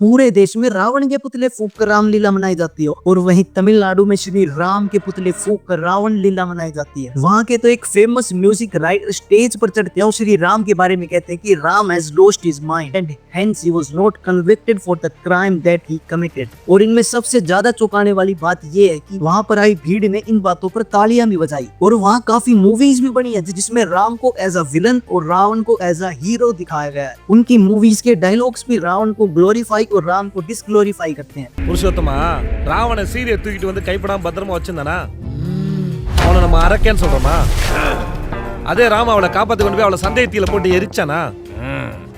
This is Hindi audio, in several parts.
पूरे देश में रावण के पुतले फूंक कर रामलीला मनाई जाती है और वहीं तमिलनाडु में श्री राम के पुतले फूंक कर रावण लीला मनाई जाती है। वहाँ के तो एक फेमस म्यूजिक राइटर स्टेज पर चढ़ते हैं और श्री राम के बारे में कहते हैं कि Ram has lost his mind and hence he was not convicted for the crime that he committed. और इनमें सबसे ज्यादा चौंकाने वाली बात ये है कि वहाँ पर आई भीड़ ने इन बातों पर तालियां भी बजाई और वहाँ काफी मूवीज भी बनी है जिसमें राम को एज अ विलन और रावण को एज अ हीरो दिखाया गया है। उनकी मूवीज के डायलॉग्स भी रावण को ग्लोरीफाई और राम को डिसग्लोरीफाई करते हैं। புருஷோத்தமா ராவண சீரிய தூக்கிட்டு வந்து கைப்படாம பத்திரமா வச்சிருந்தானா அவனை நம்ம அரக்கேன்னு சொல்றோமா? அதே ராம அவளை காப்பாத்தி கொண்டு போய் அவளை சந்தேகத்தில போட்டு எரிச்சானா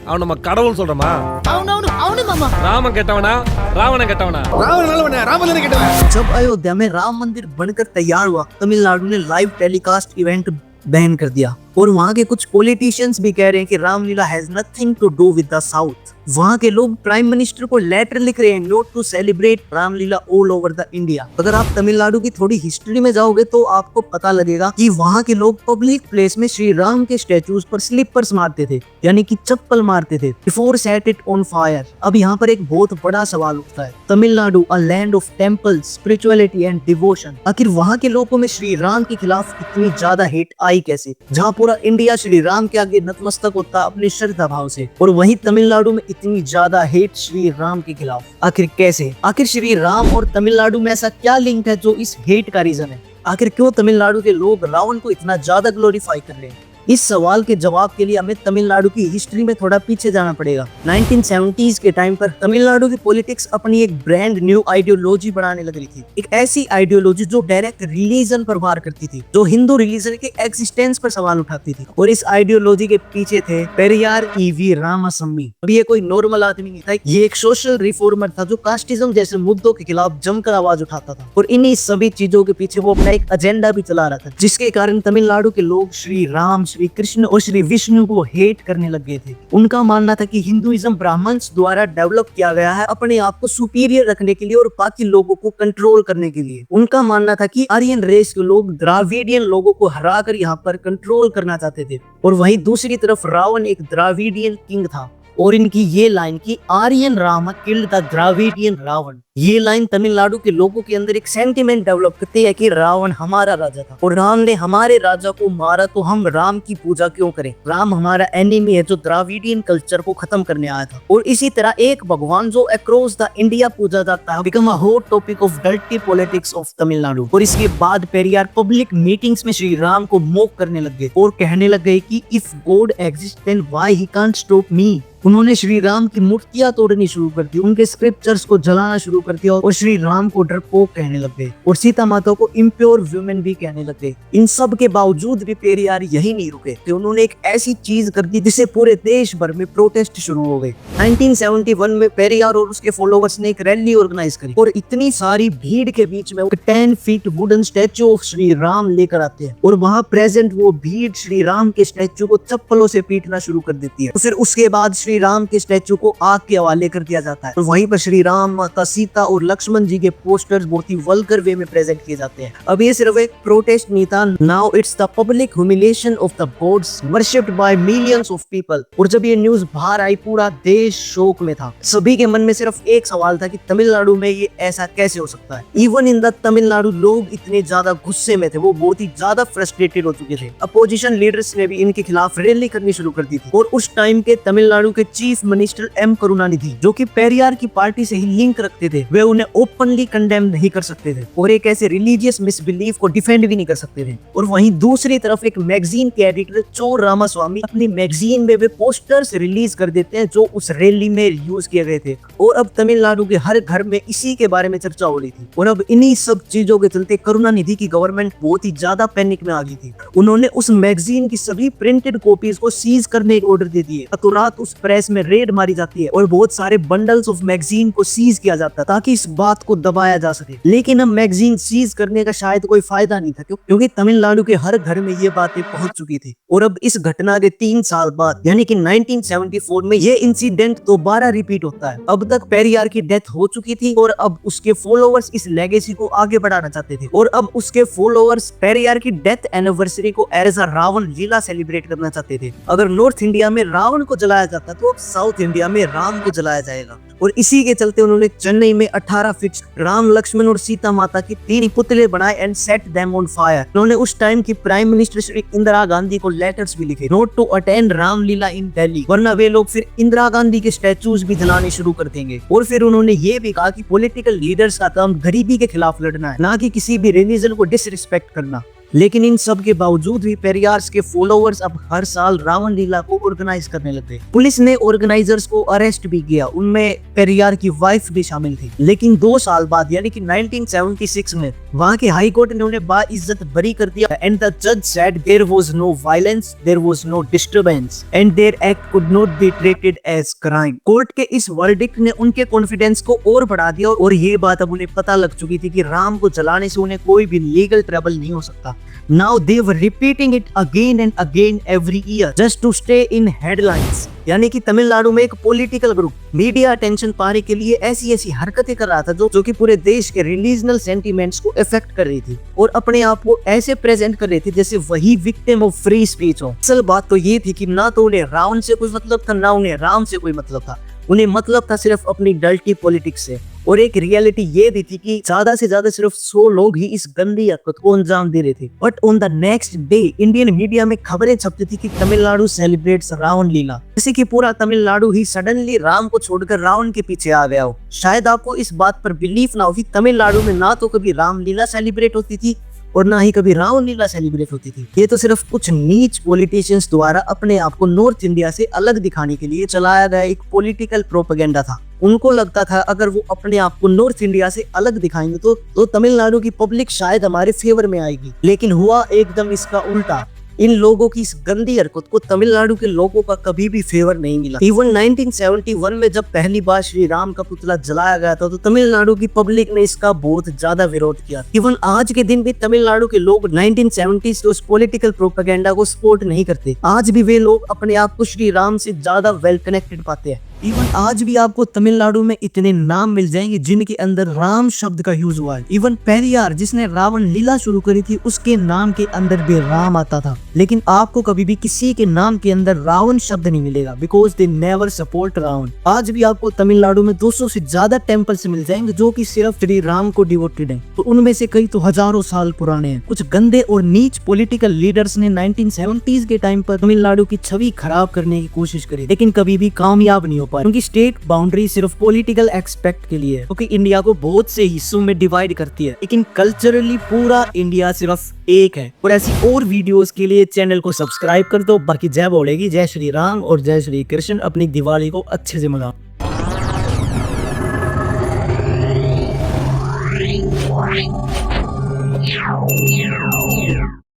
அவன் நம்ம கடவுள் சொல்றோமா? అవును మామ। ராமன் கெட்டவனா ராவணன் கெட்டவனா? रावण நல்லவனே, ராமன் கெட்டவன்। जब अयोध्या में राम मंदिर बनकर तैयार हुआ तमिलनाडु ने लाइव टेलीकास्ट इवेंट बैन कर दिया और वहाँ के कुछ पॉलिटिशियंस भी कह रहे हैं कि Ramlila has nothing to do with the south. वहाँ के लोग प्राइम मिनिस्टर को लेटर लिख रहे हैं not to celebrate Ramlila all over the India. अगर आप तमिलनाडु की थोड़ी हिस्ट्री में जाओगे तो आपको पता लगेगा कि वहाँ के लोग पब्लिक प्लेस में श्री राम के स्टेचूज पर स्लिपर्स मारते थे, यानी कि चप्पल मारते थे before set it on fire. अब यहाँ पर एक बहुत बड़ा सवाल उठता है, Tamil Nadu a land of temples, spirituality and devotion, आखिर वहाँ के लोगों में श्री राम के खिलाफ इतनी ज्यादा हेट आई कैसे, जहाँ पूरा इंडिया श्री राम के आगे नतमस्तक होता अपने श्रद्धा भाव से, और वहीं तमिलनाडु में इतनी ज्यादा हेट श्री राम के खिलाफ आखिर कैसे? आखिर श्री राम और तमिलनाडु में ऐसा क्या लिंक है जो इस हेट का रीजन है? आखिर क्यों तमिलनाडु के लोग रावण को इतना ज्यादा ग्लोरीफाई कर रहे हैं? इस सवाल के जवाब के लिए हमें तमिलनाडु की हिस्ट्री में थोड़ा पीछे जाना पड़ेगा। 1970s के टाइम पर तमिलनाडु की पॉलिटिक्स अपनी एक ब्रांड न्यू आइडियोलॉजी बनाने लग रही थी, एक ऐसी आइडियोलॉजी जो डायरेक्ट रिलीजन पर वार करती थी, जो हिंदू रिलीजन के एक्सिस्टेंस पर सवाल उठाती थी। और इस आइडियोलॉजी के पीछे थे पेरियार ईवी रामास्वामी। अब ये कोई नॉर्मल आदमी नहीं था, ये एक सोशल रिफॉर्मर था जो कास्टिज्म जैसे मुद्दों के खिलाफ जमकर आवाज उठाता था और इन्हीं सभी चीजों के पीछे वो अपना एक एजेंडा भी चला रहा था, जिसके कारण तमिलनाडु के लोग श्री राम, श्री कृष्ण और श्री विष्णु को हेट करने लग गए थे। उनका मानना था कि हिंदुइज्म ब्राह्मण्स द्वारा डेवलप किया गया है अपने आप को सुपीरियर रखने के लिए और बाकी लोगों को कंट्रोल करने के लिए। उनका मानना था कि आर्यन रेस के लोग द्राविडियन लोगों को हराकर यहाँ पर कंट्रोल करना चाहते थे, और वहीं दूसरी तरफ रावण एक द्राविडियन किंग था। और इनकी ये लाइन की Aryan Ram killed the Dravidian Ravan, ये लाइन तमिलनाडु के लोगों के अंदर एक सेंटिमेंट डेवलप करती है कि रावण हमारा राजा था और राम ने हमारे राजा को मारा, तो हम राम की पूजा क्यों करें? राम हमारा एनिमी है जो द्राविडियन कल्चर को खत्म करने आया था। और इसी तरह एक भगवान जो अक्रॉस द इंडिया पूजा जाता है become a hot topic of dirty politics of Tamil Nadu. और इसके बाद पेरियार पब्लिक मीटिंग्स में श्री राम को मोक करने लग गए और कहने लग गए कि if God exist then why he can't stop me. उन्होंने श्री राम की मूर्तियां तोड़नी शुरू कर दी, उनके स्क्रिप्चर्स को जलाना शुरू कर दिया और श्री राम को डरपोक कहने लग गए और सीता माता को इम्प्योर वुमेन भी कहने लग गए। इन सब के बावजूद भी पेरियार यही नहीं रुके कि उन्होंने एक ऐसी चीज कर दी जिससे पूरे देश भर में प्रोटेस्ट शुरू हो गए। 1971 में पेरियार और उसके फॉलोवर्स ने एक रैली ऑर्गेनाइज करी और इतनी सारी भीड़ के बीच में 10 feet wooden statue of Shri Ram लेकर आते हैं और वहाँ प्रेजेंट वो भीड़ श्री राम के स्टैचू को चप्पलों से पीटना शुरू कर देती है। फिर उसके बाद श्री राम के स्टैचू को आग के हवाले कर दिया जाता है और वहीं पर श्री राम, माता सीता और लक्ष्मण जी के पोस्टर्स बहुत ही वल्गर वे में प्रेजेंट किए जाते हैं। अब ये सिर्फ एक प्रोटेस्ट नहीं था, now it's the public humiliation of the gods worshipped by millions of people. और जब ये न्यूज बाहर आई पूरा देश शोक में था। सभी के मन में सिर्फ एक सवाल था कि तमिलनाडु में ये ऐसा कैसे हो सकता है। इवन इन द तमिलनाडु लोग इतने ज्यादा गुस्से में थे, वो बहुत ही ज्यादा फ्रस्ट्रेटेड हो चुके थे। अपोजिशन लीडर्स ने भी इनके खिलाफ रैली करनी शुरू कर दी थी और उस टाइम के तमिलनाडु के चीफ मिनिस्टर एम करुणानिधि, जो कि पेरियार की पार्टी से ही लिंक रखते थे, वे उन्हें ओपनली कंडेम नहीं कर सकते थे और एक ऐसे रिलीजियस मिसबिलीफ को डिफेंड भी नहीं कर सकते थे। और वहीं दूसरी तरफ एक मैगजीन के एडिटर चोर रामास्वामी अपनी मैगजीन में वे पोस्टर्स रिलीज कर देते हैं जो उस रैली में यूज किए गए थे। और अब तमिलनाडु के हर घर में इसी के बारे में चर्चा हो रही थी और अब इन्हीं सब चीजों के चलते करुणानिधि की गवर्नमेंट बहुत ही ज्यादा पैनिक में आ गई थी। उन्होंने उस मैगजीन की सभी प्रिंटेड कॉपीज को सीज करने के ऑर्डर दे दिए। तो रात उस प्रेस में रेड मारी जाती है और बहुत सारे बंडल्स ऑफ मैगजीन को सीज किया जाता है ताकि इस बात को दबाया जा सके। लेकिन अब मैगजीन सीज करने का शायद कोई फायदा नहीं था, क्योंकि तमिलनाडु के हर घर में ये बातें पहुंच चुकी थी। और अब इस घटना के 3 साल बाद यानी कि 1974 में ये इंसिडेंट दोबारा रिपीट होता है। अब तक पेरियार की डेथ हो चुकी थी और अब उसके फॉलोअर्स इस लेगेसी को आगे बढ़ाना चाहते थे और अब उसके फॉलोअर्स पेरियार की डेथ एनिवर्सरी को as a Ravan Leela celebrate करना चाहते थे। अगर नॉर्थ इंडिया में रावण को जलाया जाता तो अब साउथ इंडिया में राम को जलाया जाएगा। और इसी के चलते उन्होंने चेन्नई में 18 फीट राम लक्ष्मण और सीता माता की 3 पुतले बनाए and set them on fire. उन्होंने उस टाइम की प्राइम मिनिस्टर श्री इंदिरा गांधी को लेटर्स भी लिखे, नोट टू अटेंड रामलीला इन दिल्ली, वरना वे लोग फिर इंदिरा गांधी के स्टैचूज भी जलाने शुरू कर देंगे। और फिर उन्होंने ये भी कहा कि पॉलिटिकल लीडर्स का काम गरीबी के खिलाफ लड़ना है, ना कि किसी भी रिलीजन को डिसरिस्पेक्ट करना। लेकिन इन सब के बावजूद भी पेरियार के फॉलोअर्स अब हर साल रावण लीला को ऑर्गेनाइज करने लगे। पुलिस ने ऑर्गेनाइजर्स को अरेस्ट भी किया, उनमें पेरियार की वाइफ भी शामिल थी। लेकिन 2 साल बाद यानी कि 1976 में वहां के हाई कोर्ट ने उन्हें बाइज्जत बरी कर दिया एंड द जज said there was no violence, there was no disturbance and their act could not be treated as crime. Court के इस वर्डिक्ट ने उनके कॉन्फिडेंस को और बढ़ा दिया और ये बात अब उन्हें पता लग चुकी थी कि राम को जलाने से उन्हें कोई भी लीगल ट्रबल नहीं हो सकता। Now they were repeating it again and again every year just to stay in headlines। यानी कि तमिलनाडु में एक पॉलिटिकल ग्रुप मीडिया अटेंशन पाने के लिए ऐसी हरकतें कर रहा था जो कि पूरे देश के रिलीजनल सेंटीमेंट्स को इफेक्ट कर रही थी और अपने आप को ऐसे प्रेजेंट कर रही थी जैसे वही विक्टिम ऑफ फ्री स्पीच हो। असल बात तो ये थी कि ना तो उन्हें रावण से कोई मतलब था, ना उन्हें राम से कोई मतलब था। उन्हें मतलब था सिर्फ अपनी डर्टी पॉलिटिक्स से। और एक रियलिटी ये भी थी कि ज्यादा से ज्यादा सिर्फ 100 लोग ही इस गंदी हरकत को अंजाम दे रहे थे। But on the next day Indian media में खबरें छपती थी कि तमिलनाडु सेलिब्रेट्स रावण लीला, जैसे कि पूरा तमिलनाडु ही सडनली राम को छोड़कर रावण के पीछे आ गया हो। शायद आपको इस बात पर बिलीफ ना हो कि तमिलनाडु में ना तो कभी रामलीला सेलिब्रेट होती थी और ना ही कभी रावण लीला सेलिब्रेट होती थी। ये तो सिर्फ कुछ नीच पॉलिटिशियंस द्वारा अपने आप को नॉर्थ इंडिया से अलग दिखाने के लिए चलाया गया एक पॉलिटिकल प्रोपेगेंडा था। उनको लगता था अगर वो अपने आप को नॉर्थ इंडिया से अलग दिखाएंगे तो तमिलनाडु की पब्लिक शायद हमारे फेवर में आएगी। लेकिन हुआ एकदम इसका उल्टा। इन लोगों की इस गंदी हरकत को तमिलनाडु के लोगों का कभी भी फेवर नहीं मिला। इवन 1971 में जब पहली बार श्री राम का पुतला जलाया गया था तो तमिलनाडु की पब्लिक ने इसका बहुत ज्यादा विरोध किया। इवन आज के दिन भी तमिलनाडु के लोग 1970s के उस पॉलिटिकल प्रोपेगेंडा को सपोर्ट नहीं करते। आज भी वे लोग अपने आप को श्री राम से ज्यादा वेल कनेक्टेड पाते हैं। इवन आज भी आपको तमिलनाडु में इतने नाम मिल जाएंगे जिनके अंदर राम शब्द का यूज हुआ है। इवन पेरियार जिसने रावण लीला शुरू करी थी उसके नाम के अंदर भी राम आता था। लेकिन आपको कभी भी किसी के नाम के अंदर रावण शब्द नहीं मिलेगा because they never support Ravan. आज भी आपको तमिलनाडु में 200 से ज्यादा टेम्पल्स मिल जाएंगे जो कि सिर्फ श्री राम को डिवोटेड हैं। तो उनमें से कई तो हजारों साल पुराने हैं। कुछ गंदे और नीच पॉलिटिकल लीडर्स ने 1970s के टाइम पर तमिलनाडु की छवि खराब करने की कोशिश करी लेकिन कभी भी कामयाब नहीं हो पाए क्योंकि स्टेट बाउंड्री सिर्फ पॉलिटिकल एक्सपेक्ट के लिए है, क्योंकि इंडिया को बहुत से हिस्सों में डिवाइड करती है लेकिन कल्चरली पूरा इंडिया सिर्फ एक है। और ऐसी और वीडियोस के लिए चैनल को सब्सक्राइब कर दो। बाकी जय बोलेगी, जय श्री राम और जय श्री कृष्ण। अपनी दिवाली को अच्छे से मनाओ।